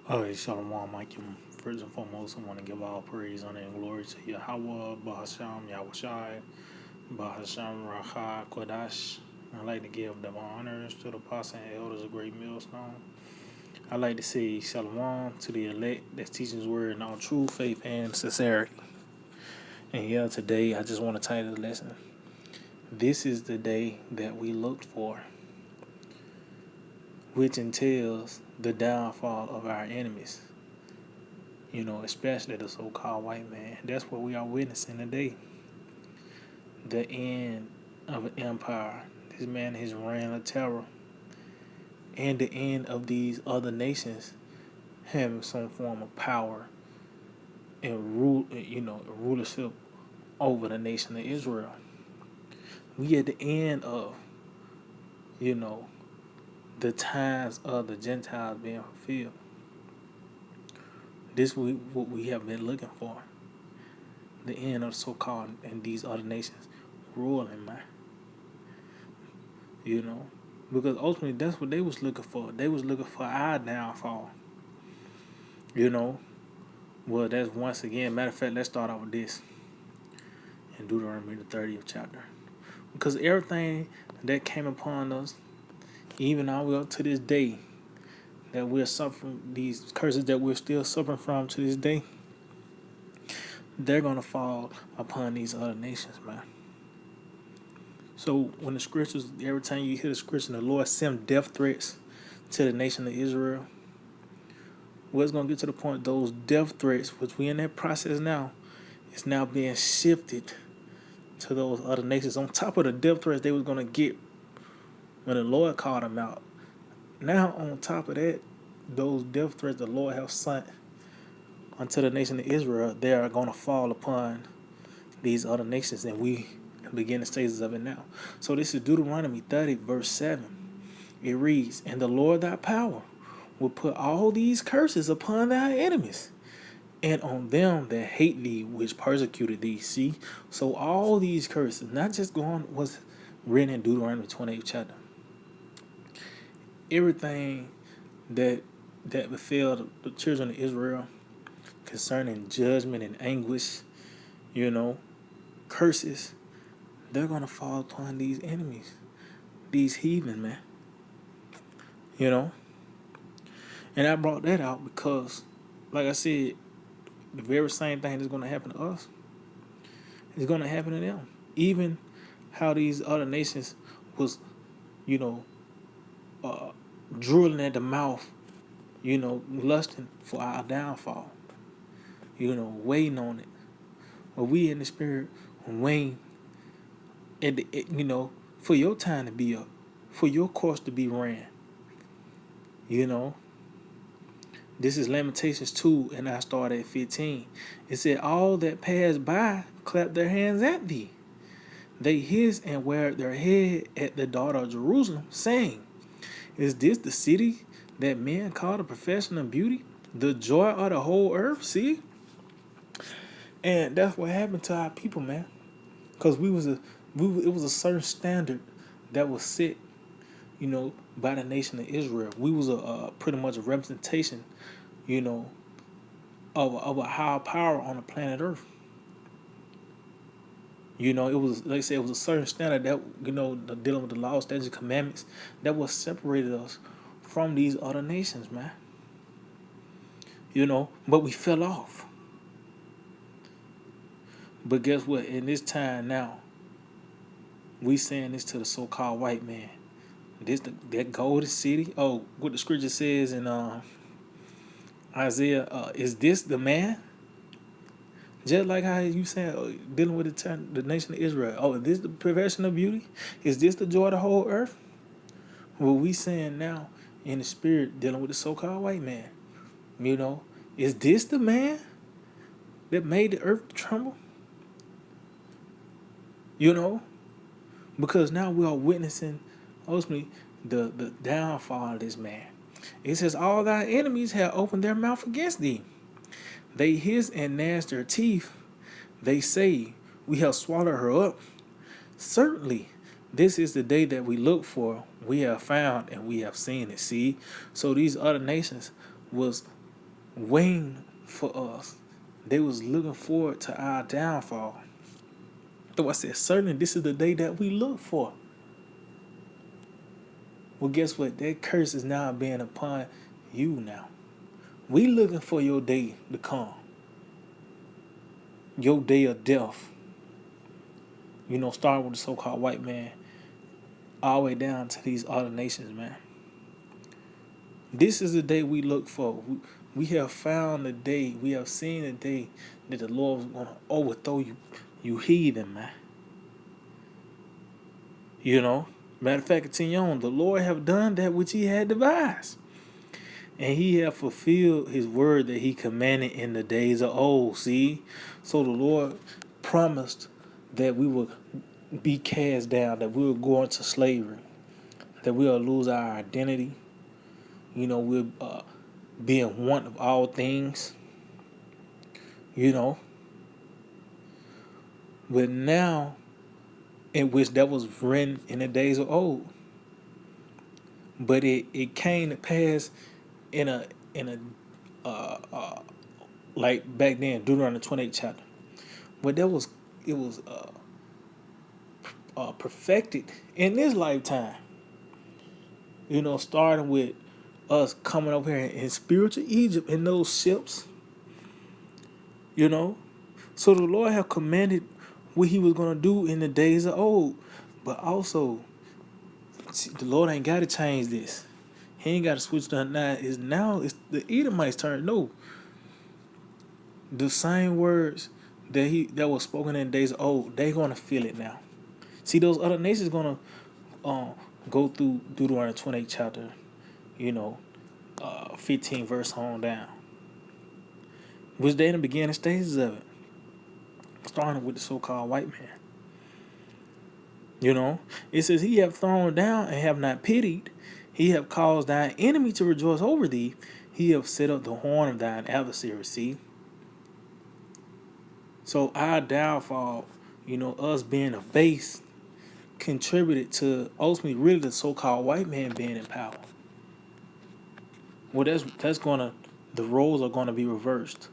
Shalom, Mike. First and foremost, I want to give all praise, honor, and glory to Yahweh, Bahasham, Yahushai, Bahasham, Racha, Kodash. I'd like to give the honors to the apostles and elders of Great Millstone. I'd like to say Shalom to the elect that's teaching His word in all true faith and sincerity. And today I just want to title the lesson. This is the day that we looked for, which entails the downfall of our enemies. Especially the so-called white man. That's what we are witnessing today. The end of an empire. This man, his reign of terror. And the end of these other nations having some form of power and rulership over the nation of Israel. We at the end of, the times of the Gentiles being fulfilled. This is what we have been looking for. The end of the so-called and these other nations ruling, man. Because ultimately that's what they was looking for. They was looking for our downfall. Well, that's once again. Matter of fact, let's start out with this in Deuteronomy the 30th chapter, because everything that came upon us, even all the way up to this day, that we're suffering, these curses that we're still suffering from to this day, they're gonna fall upon these other nations, man. So when the scriptures, every time you hear the scripture, the Lord sent death threats to the nation of Israel. Well, it's going to get to the point, those death threats, which we in that process now, is now being shifted to those other nations. On top of the death threats they was going to get when the Lord called them out. Now, on top of that, those death threats the Lord has sent unto the nation of Israel, they are going to fall upon these other nations, and we begin the stages of it now. So this is Deuteronomy 30, verse 7. It reads, "And the Lord thy power will put all these curses upon thy enemies, and on them that hate thee, which persecuted thee." See? So all these curses, not just going, was written in Deuteronomy 28th chapter. Everything that befell the children of Israel concerning judgment and anguish, curses, they're going to fall upon these enemies, these heathen, man. And I brought that out because, like I said, the very same thing that's going to happen to us is going to happen to them. Even how these other nations was, drooling at the mouth, lusting for our downfall, waiting on it. But we in the spirit waiting for your time to be up, for your course to be ran. This is Lamentations 2, and I start at 15. It said, "All that passed by clapped their hands at thee. They hissed and wagged their head at the daughter of Jerusalem, saying, Is this the city that men call the perfection of beauty, the joy of the whole earth?" See? And that's what happened to our people, man. Because it was a certain standard that was set, by the nation of Israel. We was a pretty much a representation, of a higher power on the planet Earth. It was, like I said, it was a certain standard that, dealing with the law, statutes, commandments, that was separated us from these other nations, man. But we fell off. But guess what? In this time now, we saying this to the so-called white man. That golden city. Oh, what the scripture says in Isaiah, is this the man? Just like how you saying, dealing with the nation of Israel. Oh, is this the perfection of beauty? Is this the joy of the whole earth? Well, we saying now in the spirit, dealing with the so-called white man. Is this the man that made the earth tremble? Because now we are witnessing ultimately the downfall of this man. It says, "All thy enemies have opened their mouth against thee. They hiss and gnash their teeth. They say, We have swallowed her up. Certainly, this is the day that we look for. We have found and we have seen it." See? So these other nations was waiting for us. They was looking forward to our downfall. So I said, certainly this is the day that we look for. Well, guess what? That curse is now being upon you now. We looking for your day to come. Your day of death. Starting with the so-called white man, all the way down to these other nations, man. This is the day we look for. We have found the day. We have seen the day that the Lord was going to overthrow you heathen, man. Matter of fact, continue on. The Lord have done that which he had devised. And he have fulfilled his word that he commanded in the days of old. See? So the Lord promised that we would be cast down, that we would go into slavery, that we'll lose our identity. We'll be in want of all things. But now, in which that was written in the days of old. But it came to pass in a like back then, Deuteronomy 28 chapter. But it was perfected in this lifetime. Starting with us coming over here in spiritual Egypt in those ships. So the Lord have commanded what he was going to do in the days of old. But also, the Lord ain't got to change this. He ain't got to switch to now. It's the Edomites' turn. No. The same words that was spoken in the days of old, they going to feel it now. See, those other nations going to go through Deuteronomy 28 chapter, 15 verse on down. Which they in the beginning stages of it. Starting with the so-called white man. It says, he have thrown down and have not pitied. He have caused thine enemy to rejoice over thee. He have set up the horn of thine adversary. See? So our downfall, us being abased, contributed to ultimately really the so-called white man being in power. Well, the roles are gonna be reversed.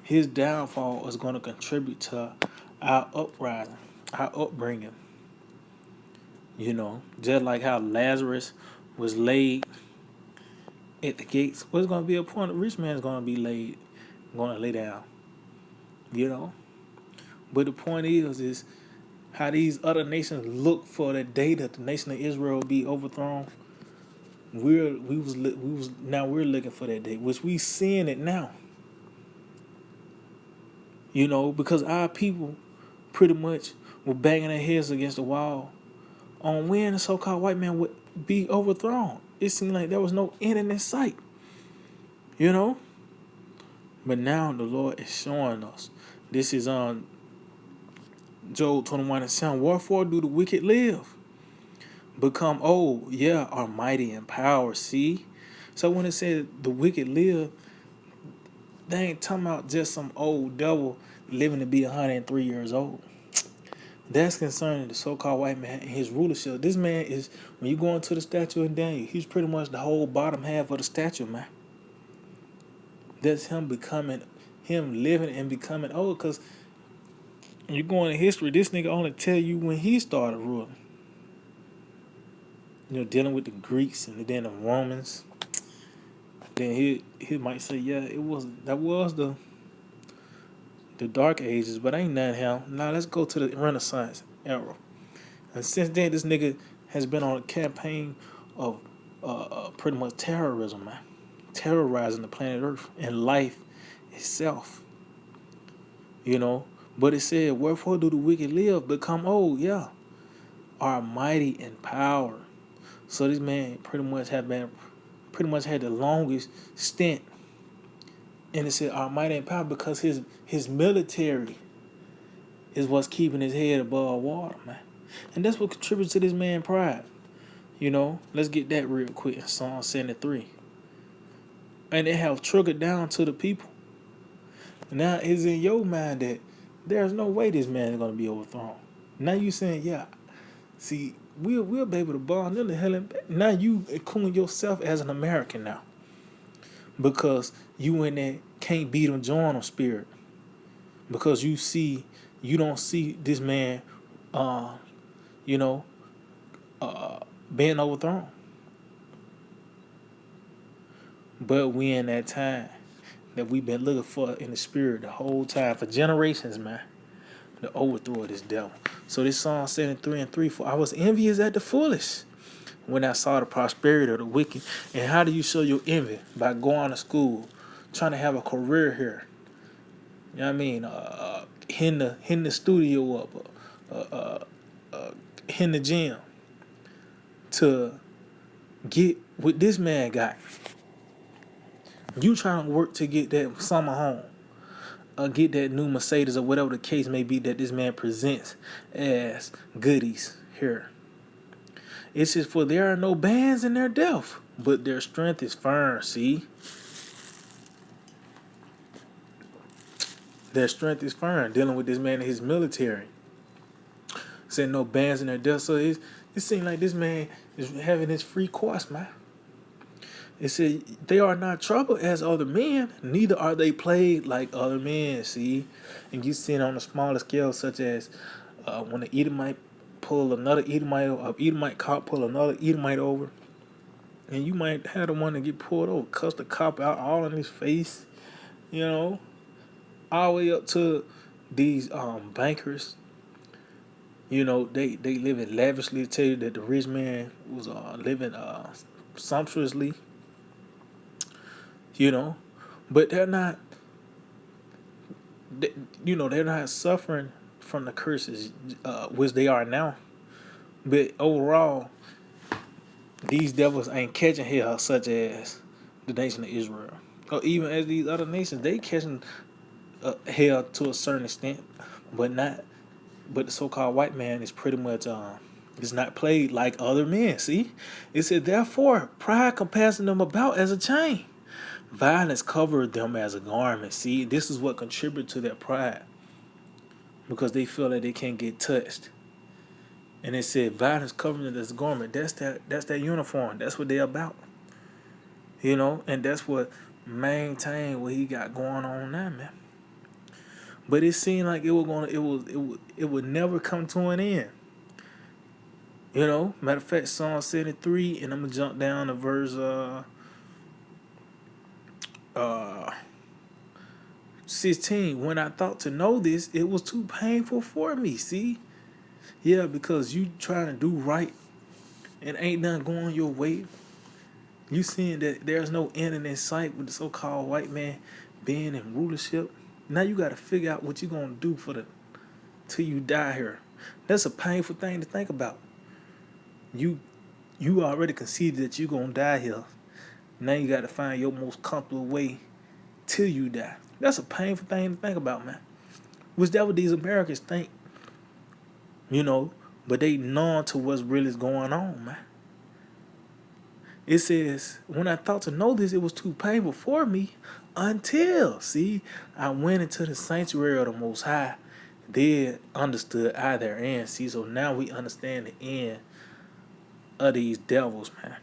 His downfall is gonna contribute to our uprising, our upbringing. Just like how Lazarus was laid at the gates. What's gonna be a point? The rich man is gonna lay down. But the point is how these other nations look for the day that the nation of Israel will be overthrown. We're looking for that day, which we seeing it now. Because our people pretty much were banging their heads against the wall on when the so-called white man would be overthrown. It seemed like there was no end in sight. But now the Lord is showing us. This is on Job 21:7. Wherefore do the wicked live? Become old, are mighty in power. See? So when it said the wicked live, they ain't talking about just some old devil living to be 103 years old. That's concerning the so-called white man and his rulership. This man is, when you go into the statue of Daniel, he's pretty much the whole bottom half of the statue, man. That's him living and becoming old. Because you go into history, this nigga only tell you when he started ruling. Dealing with the Greeks and then the Romans. Then he might say, that was the dark ages, but ain't nothing hell. Now let's go to the Renaissance era. And since then, this nigga has been on a campaign of pretty much terrorism, man. Terrorizing the planet Earth and life itself. But it said, wherefore do the wicked live, become old, are mighty in power. So this man pretty much had the longest stint. And it said, are mighty in power, because his military is what's keeping his head above water, man. And that's what contributes to this man's pride. Let's get that real quick in Psalm 73. And it have trickled down to the people. Now it's in your mind that there's no way this man is going to be overthrown. Now you saying, see, we'll be able to bond them to hell and back. Now you including yourself as an American now. because you in that can't beat them, join them spirit. Because you don't see this man, uh, you know, being overthrown. But we in that time that we've been looking for in the spirit the whole time for generations, man. The overthrow of this devil. So this Psalm 73:3, for I was envious at the foolish when I saw the prosperity of the wicked. And how do you show your envy? By going to school, trying to have a career here. You know what I mean? Hitting the studio up, hitting the gym to get what this man got. You trying to work to get that summer home, or get that new Mercedes, or whatever the case may be that this man presents as goodies here. It says, for there are no bands in their death, but their strength is firm. See? Their strength is firm, dealing with this man and his military. Said no bands in their death. So it seems like this man is having his free course, man. It said, they are not troubled as other men, neither are they plagued like other men, see? And you see it on a smaller scale, such as when an Edomite pull another Edomite, or Edomite cop pull another Edomite over, and you might have the one that get pulled over, cuss the cop out all in his face, you know, all the way up to these bankers. You know, they live in lavishly. Tell you that the rich man was living sumptuously. You know, but they're not. They're not suffering from the curses, which they are now. But overall, these devils ain't catching hell, such as the nation of Israel, or even as these other nations, they catching hell to a certain extent, but not. But the so-called white man is pretty much is not played like other men. See, it said, therefore pride compassing them about as a chain, violence covered them as a garment. See, this is what contributes to their pride, because they feel that they can't get touched. And it said violence covered them as a garment. That's their uniform. That's what they're about. You know, and that's what maintain what he got going on now, man. But it seemed like it would never come to an end. You know, matter of fact, Psalm 73, and I'm gonna jump down to verse 16. When I thought to know this, it was too painful for me. See, yeah, because you trying to do right, and ain't nothing going your way. You seeing that there's no end in sight with the so-called white man being in rulership. Now you got to figure out what you're gonna do till you die here. That's a painful thing to think about. You already conceded that you're gonna die here. Now you got to find your most comfortable way till you die. That's a painful thing to think about, man. Which that what these Americans think, you know, but they numb to what's really going on, man. It says, when I thought to know this, it was too painful for me until, see, I went into the sanctuary of the Most High. Then understood I their end. See, so now we understand the end of these devils, man.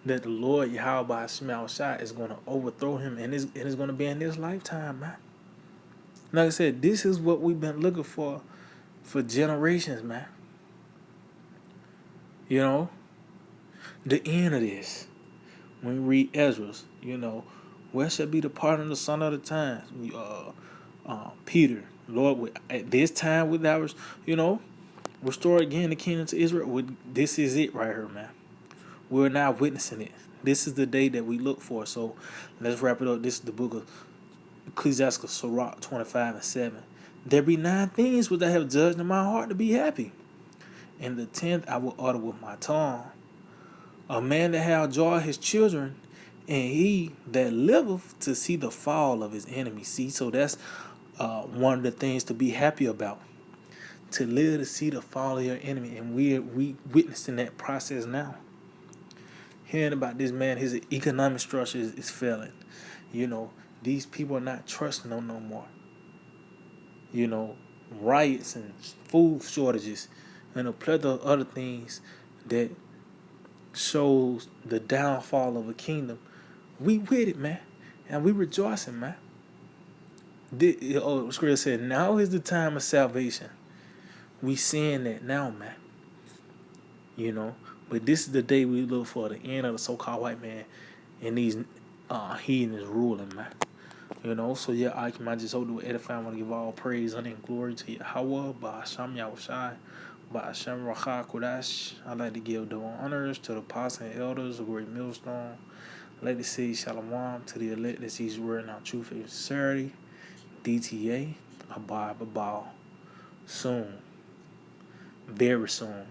That the Lord Yahweh Shai is going to overthrow him, and it's going to be in this lifetime, man. Like I said, this is what we've been looking for generations, man. You know, the end of this. When we read Ezra's, you know, where shall be the pardon of the son of the times? Peter, Lord, at this time with ours, you know, restore again the kingdom to Israel. This is it right here, man. We're now witnessing it. This is the day that we look for. So let's wrap it up. This is the book of Ecclesiastes, Sirach 25:7. There be 9 things which I have judged in my heart to be happy, and the 10th I will utter with my tongue. A man that hath joy of his children, and he that liveth to see the fall of his enemy. See, so that's one of the things to be happy about. To live to see the fall of your enemy, and we witnessing that process now. Hearing about this man, his economic structure is failing. You know, these people are not trusting them no more. You know, riots and food shortages and a plethora of other things that shows the downfall of a kingdom We with it, man. And we rejoicing, man. Scripture said, now is the time of salvation. We seeing that now, man. You know, but this is the day we look for, the end of the so-called white man and these heathens ruling, man. You know, so yeah, I just hope to edify. I want to give all praise, honor, and glory to Yahweh, by Hashem Yahushai, by Hashem Rakha Kodash. I like to give the honors to the apostles and elders of Great Millstone. I like to say Shalom to the elect that sees word in our truth and sincerity. DTA, Abba Babal. Soon. Very soon.